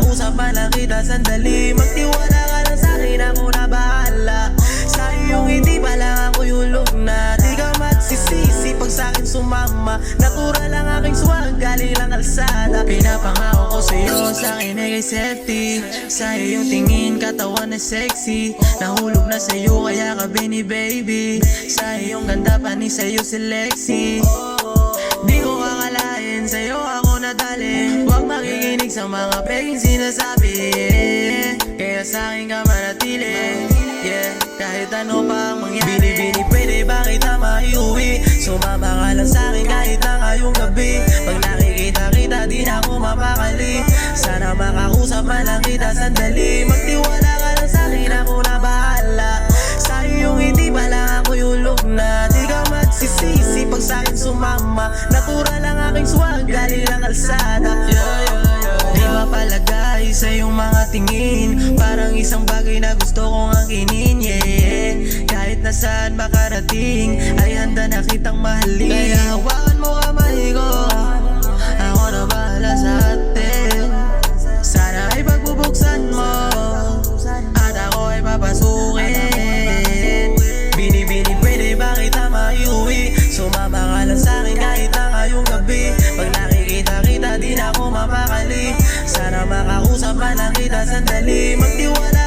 makausap man lang kita sandali. Magtiwala ka lang sa'kin, ako na bahala. Sa iyong hindi pa lang ako yulog na. Di ka magsisisi pag sa'kin sumama. Natural lang aking swag, galing lang kalsada. Pinapangako ko sa'yo, sa'kin ay kay safety. Sa iyong tingin, katawan na sexy. Nahulog na sa'yo, kaya ka bini baby. Sa iyong ganda, panis sa'yo si Lexi. Di ko akalain, sa'yo ako nadali. Huwag makikinig sa mga peking sinasabi. Kaya sa'kin ka manatili. Yeah, kahit ano pa ang mangyari. Bini-bini, pwede ba kita maiuwi? Sumama ka lang sa'kin kahit na ngayong gabi. Pag nakikita kita, di na ako mapakali. Sana makausap man lang kita sandali. Magtiwala ka lang sa'kin, ako na bahala. Sa iyong hindi pa lang ako yulog na. Di ka magsisisi pag sa'kin sumama. Natural lang aking swag, galing lang kalsada. Di mapalagay sa iyong mga tingin. Parang isang bagay na gusto kong angkinin, yeah. Kahit nasaan makarating, ay handa na kitang mahalin. Kaya hawakan mo kamay ko, ako na bahala sa atin. Sana ay pagbubuksan mo, at ako ay papasukin. Bini-bini, pwede ba kita maiuwi? Sumama ka lang sa'kin kahit na ngayong gabi. Pag nakikita kita, di na ako mapakali. Sana makausap man lang kita sandali. Magtiwala